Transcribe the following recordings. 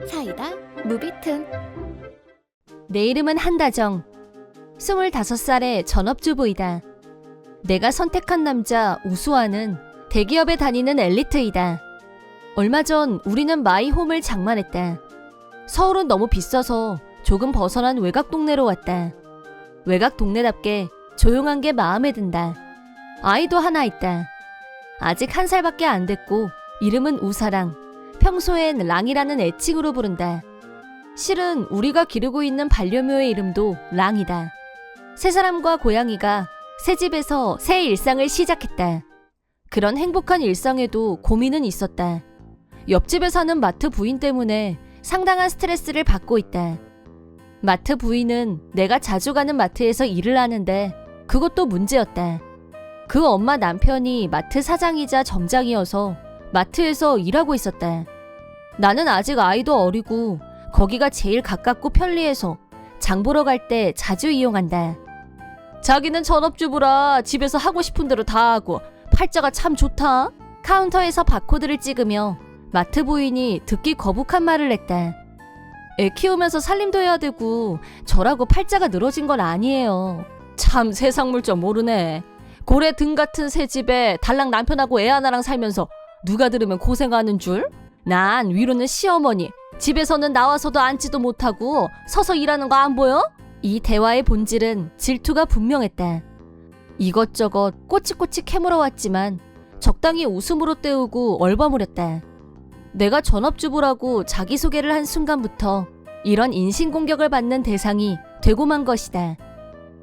사이다 무비튼. 내 이름은 한다정. 25살의 전업주부이다. 내가 선택한 남자 우수아는 대기업에 다니는 엘리트이다. 얼마 전 우리는 마이홈을 장만했다. 서울은 너무 비싸서 조금 벗어난 외곽 동네로 왔다. 외곽 동네답게 조용한 게 마음에 든다. 아이도 하나 있다. 아직 1살밖에 안 됐고 이름은 우사랑, 평소엔 랑이라는 애칭으로 부른다. 실은 우리가 기르고 있는 반려묘의 이름도 랑이다. 세 사람과 고양이가 새 집에서 새 일상을 시작했다. 그런 행복한 일상에도 고민은 있었다. 옆집에 사는 마트 부인 때문에 상당한 스트레스를 받고 있다. 마트 부인은 내가 자주 가는 마트에서 일을 하는데 그것도 문제였다. 그 엄마 남편이 마트 사장이자 점장이어서 마트에서 일하고 있었다. 나는 아직 아이도 어리고 거기가 제일 가깝고 편리해서 장 보러 갈 때 자주 이용한다. 자기는 전업주부라 집에서 하고 싶은 대로 다 하고 팔자가 참 좋다. 카운터에서 바코드를 찍으며 마트 부인이 듣기 거북한 말을 했다. 애 키우면서 살림도 해야 되고 저라고 팔자가 늘어진 건 아니에요. 참 세상 물정 모르네. 고래 등 같은 새 집에 달랑 남편하고 애 하나랑 살면서 누가 들으면 고생하는 줄? 난 위로는 시어머니, 집에서는 나와서도 앉지도 못하고 서서 일하는 거 안 보여? 이 대화의 본질은 질투가 분명했다. 이것저것 꼬치꼬치 캐물어왔지만 적당히 웃음으로 때우고 얼버무렸다. 내가 전업주부라고 자기소개를 한 순간부터 이런 인신공격을 받는 대상이 되고 만 것이다.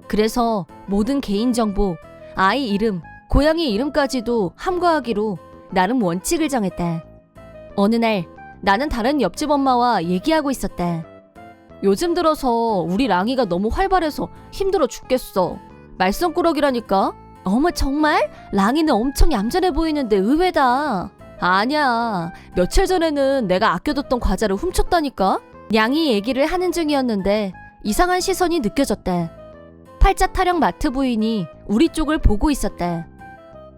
그래서 모든 개인정보, 아이 이름, 고양이 이름까지도 함구하기로 나름 원칙을 정했다. 어느 날 나는 다른 옆집 엄마와 얘기하고 있었다. 요즘 들어서 우리 랑이가 너무 활발해서 힘들어 죽겠어. 말썽꾸러기라니까. 어머 정말? 랑이는 엄청 얌전해 보이는데 의외다. 아니야. 며칠 전에는 내가 아껴뒀던 과자를 훔쳤다니까. 냥이 얘기를 하는 중이었는데 이상한 시선이 느껴졌다. 팔자 타령 마트 부인이 우리 쪽을 보고 있었다.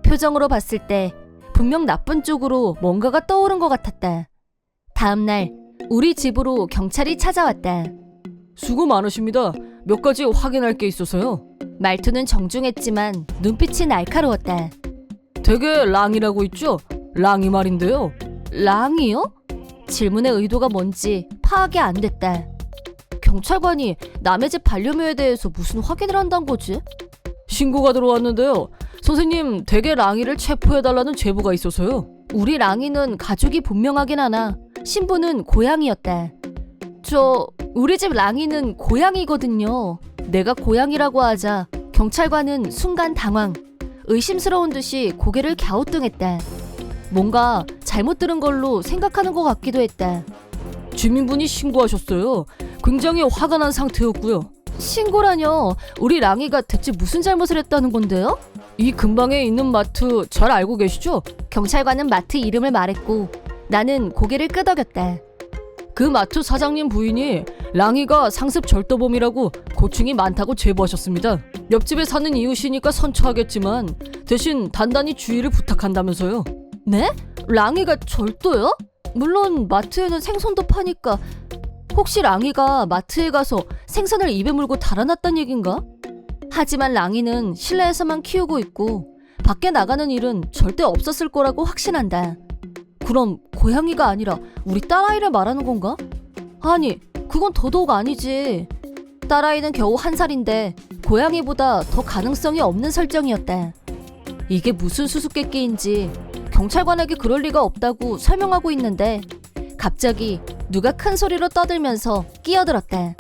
표정으로 봤을 때 분명 나쁜 쪽으로 뭔가가 떠오른 것 같았다. 다음 날 우리 집으로 경찰이 찾아왔다. 수고 많으십니다. 몇 가지 확인할 게 있어서요. 말투는 정중했지만 눈빛이 날카로웠다. 되게 랑이라고 있죠? 랑이 말인데요. 랑이요? 질문의 의도가 뭔지 파악이 안 됐다. 경찰관이 남의 집 반려묘에 대해서 무슨 확인을 한다는 거지? 신고가 들어왔는데요. 선생님 댁의 랑이를 체포해달라는 제보가 있어서요. 우리 랑이는 가족이 분명하긴 하나 신부는 고양이였다. 우리 집 랑이는 고양이거든요. 내가 고양이라고 하자 경찰관은 순간 당황, 의심스러운 듯이 고개를 갸우뚱했다. 뭔가 잘못 들은 걸로 생각하는 것 같기도 했다. 주민분이 신고하셨어요. 굉장히 화가 난 상태였고요. 신고라뇨? 우리 랑이가 대체 무슨 잘못을 했다는 건데요? 이 근방에 있는 마트 잘 알고 계시죠? 경찰관은 마트 이름을 말했고 나는 고개를 끄덕였다. 그 마트 사장님 부인이 랑이가 상습 절도범이라고 고충이 많다고 제보하셨습니다. 옆집에 사는 이웃이니까 선처하겠지만 대신 단단히 주의를 부탁한다면서요. 네? 랑이가 절도요? 물론 마트에는 생선도 파니까. 혹시 랑이가 마트에 가서 생선을 입에 물고 달아났단 얘긴가? 하지만 랑이는 실내에서만 키우고 있고 밖에 나가는 일은 절대 없었을 거라고 확신한다. 그럼 고양이가 아니라 우리 딸아이를 말하는 건가? 아니, 그건 더더욱 아니지. 딸아이는 겨우 1살인데 고양이보다 더 가능성이 없는 설정이었다. 이게 무슨 수수께끼인지 경찰관에게 그럴 리가 없다고 설명하고 있는데 갑자기 누가 큰 소리로 떠들면서 끼어들었다.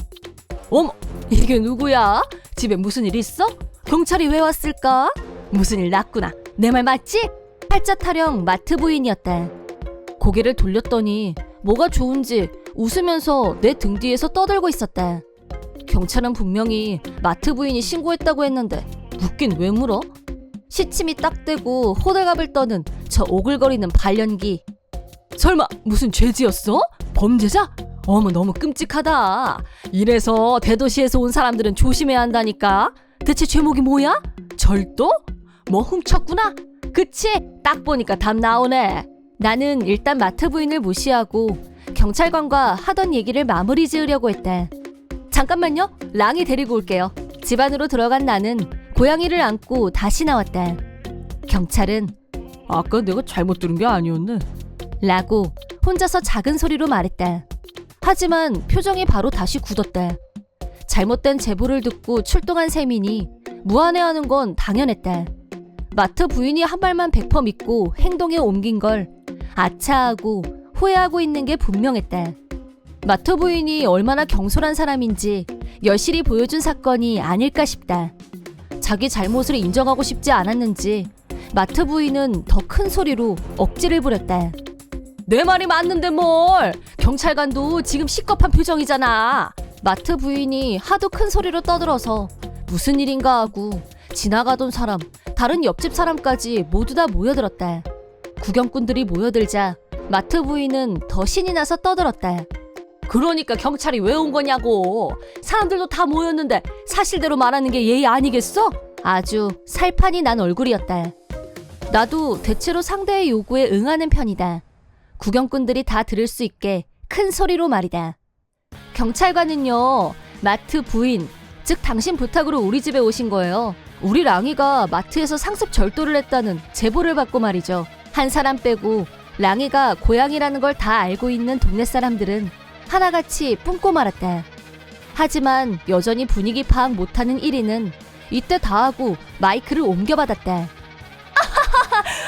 어머, 이게 누구야? 집에 무슨 일 있어? 경찰이 왜 왔을까? 무슨 일 났구나. 내 말 맞지? 팔자 타령 마트 부인이었다. 고개를 돌렸더니 뭐가 좋은지 웃으면서 내 등 뒤에서 떠들고 있었다. 경찰은 분명히 마트 부인이 신고했다고 했는데 묻긴 왜 물어? 시침이 딱 대고 호들갑을 떠는 저 오글거리는 발연기. 설마 무슨 죄지었어? 범죄자? 어머 너무 끔찍하다. 이래서 대도시에서 온 사람들은 조심해야 한다니까. 대체 제목이 뭐야? 절도? 뭐 훔쳤구나? 그치? 딱 보니까 답 나오네. 나는 일단 마트 부인을 무시하고 경찰관과 하던 얘기를 마무리 지으려고 했다. 잠깐만요. 랑이 데리고 올게요. 집 안으로 들어간 나는 고양이를 안고 다시 나왔다. 경찰은 아까 내가 잘못 들은 게 아니었네. 라고 혼자서 작은 소리로 말했다. 하지만 표정이 바로 다시 굳었다. 잘못된 제보를 듣고 출동한 셈이니 무안해하는 건 당연했다. 마트 부인이 한 말만 100% 믿고 행동에 옮긴 걸 아차하고 후회하고 있는 게 분명했다. 마트 부인이 얼마나 경솔한 사람인지 여실히 보여준 사건이 아닐까 싶다. 자기 잘못을 인정하고 싶지 않았는지 마트 부인은 더 큰 소리로 억지를 부렸다. 내 말이 맞는데 뭘! 경찰관도 지금 시겁한 표정이잖아. 마트 부인이 하도 큰 소리로 떠들어서 무슨 일인가 하고 지나가던 사람, 다른 옆집 사람까지 모두 다 모여들었다. 구경꾼들이 모여들자 마트 부인은 더 신이 나서 떠들었다. 그러니까 경찰이 왜 온 거냐고. 사람들도 다 모였는데 사실대로 말하는 게 예의 아니겠어? 아주 살판이 난 얼굴이었다. 나도 대체로 상대의 요구에 응하는 편이다. 구경꾼들이 다 들을 수 있게 큰 소리로 말이다. 경찰관은요, 마트 부인, 즉 당신 부탁으로 우리 집에 오신 거예요. 우리 랑이가 마트에서 상습 절도를 했다는 제보를 받고 말이죠. 한 사람 빼고 랑이가 고양이라는 걸 다 알고 있는 동네 사람들은 하나같이 뿜고 말았다. 하지만 여전히 분위기 파악 못하는 1위는 이때 다 하고 마이크를 옮겨받았다.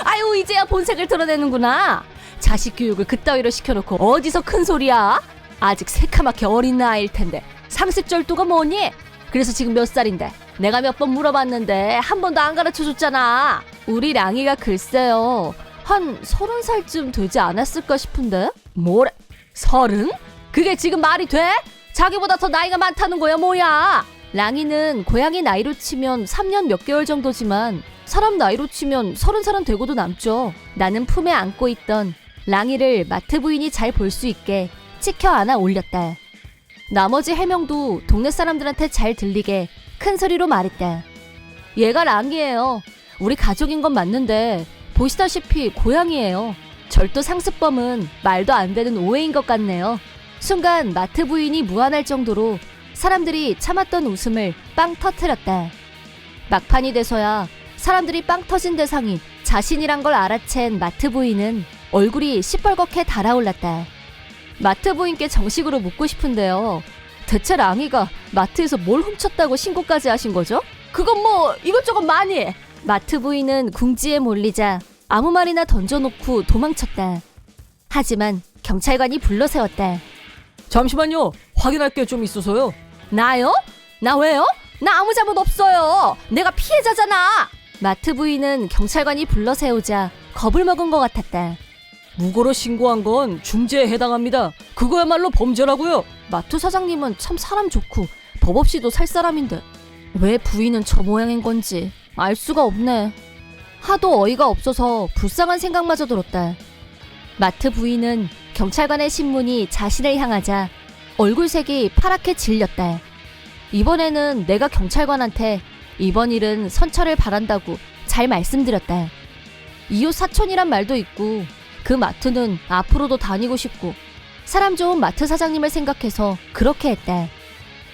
아유, 이제야 본색을 드러내는구나. 자식 교육을 그따위로 시켜놓고 어디서 큰 소리야? 아직 새카맣게 어린 나이일 텐데 상습절도가 뭐니? 그래서 지금 몇 살인데? 내가 몇 번 물어봤는데 한 번도 안 가르쳐줬잖아. 우리 랑이가 글쎄요, 한 30살쯤 되지 않았을까 싶은데? 뭐래? 30? 그게 지금 말이 돼? 자기보다 더 나이가 많다는 거야 뭐야? 랑이는 고양이 나이로 치면 3년 몇 개월 정도지만 사람 나이로 치면 30살은 되고도 남죠. 나는 품에 안고 있던 랑이를 마트 부인이 잘 볼 수 있게 치켜 안아 올렸다. 나머지 해명도 동네 사람들한테 잘 들리게 큰 소리로 말했다. 얘가 랑이에요. 우리 가족인 건 맞는데 보시다시피 고양이에요. 절도 상습범은 말도 안 되는 오해인 것 같네요. 순간 마트 부인이 무안할 정도로 사람들이 참았던 웃음을 빵 터트렸다. 막판이 돼서야 사람들이 빵 터진 대상이 자신이란 걸 알아챈 마트 부인은 얼굴이 시뻘겋게 달아올랐다. 마트 부인께 정식으로 묻고 싶은데요. 대체 랑이가 마트에서 뭘 훔쳤다고 신고까지 하신 거죠? 그건 뭐 이것저것 많이. 마트 부인은 궁지에 몰리자 아무 말이나 던져놓고 도망쳤다. 하지만 경찰관이 불러세웠다. 잠시만요. 확인할 게 좀 있어서요. 나요? 나 왜요? 나 아무 잘못 없어요. 내가 피해자잖아. 마트 부인은 경찰관이 불러세우자 겁을 먹은 것 같았다. 무고로 신고한 건 중죄에 해당합니다. 그거야말로 범죄라고요. 마트 사장님은 참 사람 좋고 법 없이도 살 사람인데 왜 부인은 저 모양인 건지 알 수가 없네. 하도 어이가 없어서 불쌍한 생각마저 들었다. 마트 부인은 경찰관의 신문이 자신을 향하자 얼굴색이 파랗게 질렸다. 이번에는 내가 경찰관한테 이번 일은 선처를 바란다고 잘 말씀드렸다. 이웃 사촌이란 말도 있고 그 마트는 앞으로도 다니고 싶고 사람 좋은 마트 사장님을 생각해서 그렇게 했다.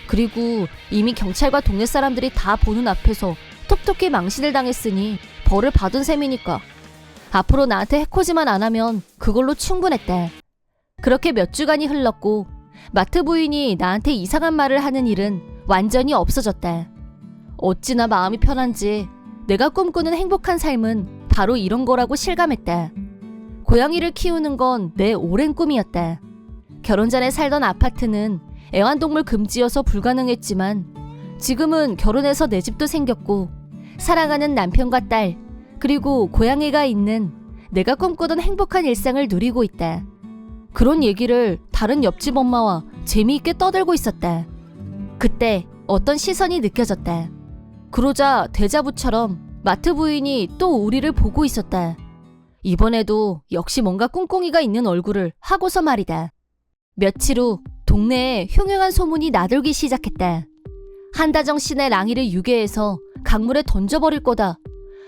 그리고 이미 경찰과 동네 사람들이 다 보는 앞에서 톡톡히 망신을 당했으니 벌을 받은 셈이니까 앞으로 나한테 해코지만 안 하면 그걸로 충분했다. 그렇게 몇 주간이 흘렀고 마트 부인이 나한테 이상한 말을 하는 일은 완전히 없어졌다. 어찌나 마음이 편한지 내가 꿈꾸는 행복한 삶은 바로 이런 거라고 실감했다. 고양이를 키우는 건 내 오랜 꿈이었다. 결혼 전에 살던 아파트는 애완동물 금지여서 불가능했지만 지금은 결혼해서 내 집도 생겼고 사랑하는 남편과 딸 그리고 고양이가 있는 내가 꿈꾸던 행복한 일상을 누리고 있다. 그런 얘기를 다른 옆집 엄마와 재미있게 떠들고 있었다. 그때 어떤 시선이 느껴졌다. 그러자 데자부처럼 마트 부인이 또 우리를 보고 있었다. 이번에도 역시 뭔가 꿍꿍이가 있는 얼굴을 하고서 말이다. 며칠 후 동네에 흉흉한 소문이 나돌기 시작했다. 한다정 씨네 랑이를 유괴해서 강물에 던져버릴 거다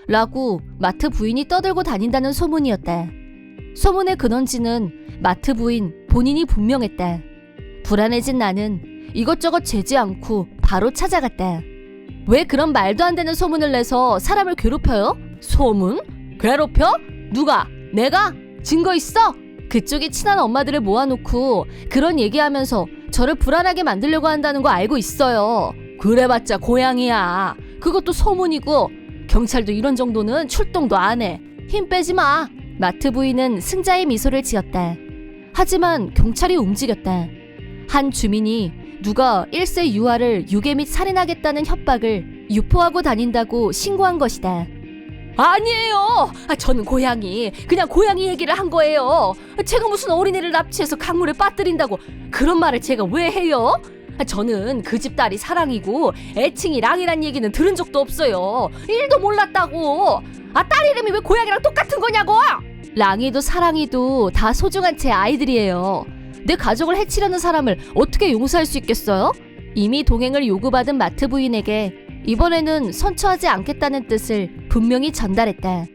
라고 마트 부인이 떠들고 다닌다는 소문이었다. 소문의 근원지는 마트 부인 본인이 분명했다. 불안해진 나는 이것저것 재지 않고 바로 찾아갔다. 왜 그런 말도 안 되는 소문을 내서 사람을 괴롭혀요? 소문? 괴롭혀? 누가? 내가? 증거 있어? 그쪽이 친한 엄마들을 모아놓고 그런 얘기하면서 저를 불안하게 만들려고 한다는 거 알고 있어요. 그래봤자 고양이야. 그것도 소문이고 경찰도 이런 정도는 출동도 안 해. 힘 빼지 마. 마트 부인은 승자의 미소를 지었다. 하지만 경찰이 움직였다. 한 주민이 누가 1세 유아를 유괴 및 살인하겠다는 협박을 유포하고 다닌다고 신고한 것이다. 아니에요. 저는 그냥 고양이 얘기를 한 거예요. 제가 무슨 어린이를 납치해서 강물에 빠뜨린다고 그런 말을 제가 왜 해요? 저는 그 집 딸이 사랑이고 애칭이 랑이란 얘기는 들은 적도 없어요. 1도 몰랐다고. 딸 이름이 왜 고양이랑 똑같은 거냐고. 랑이도 사랑이도 다 소중한 제 아이들이에요. 내 가족을 해치려는 사람을 어떻게 용서할 수 있겠어요? 이미 동행을 요구받은 마트 부인에게 이번에는 선처하지 않겠다는 뜻을 분명히 전달했다.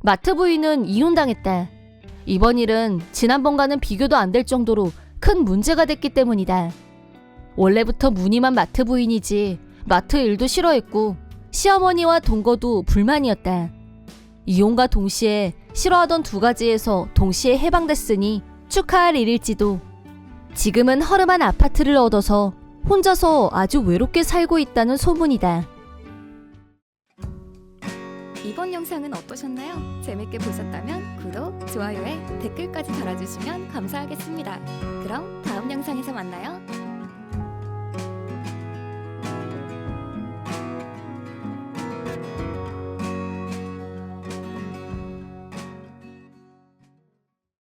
마트 부인은 이혼당했다. 이번 일은 지난번과는 비교도 안 될 정도로 큰 문제가 됐기 때문이다. 원래부터 무늬만 마트 부인이지 마트 일도 싫어했고 시어머니와 동거도 불만이었다. 이혼과 동시에 싫어하던 두 가지에서 동시에 해방됐으니 축하할 일일지도. 지금은 허름한 아파트를 얻어서 혼자서 아주 외롭게 살고 있다는 소문이다. 이번 영상은 어떠셨나요? 재밌게 보셨다면 구독, 좋아요에 댓글까지 달아주시면 감사하겠습니다. 그럼 다음 영상에서 만나요.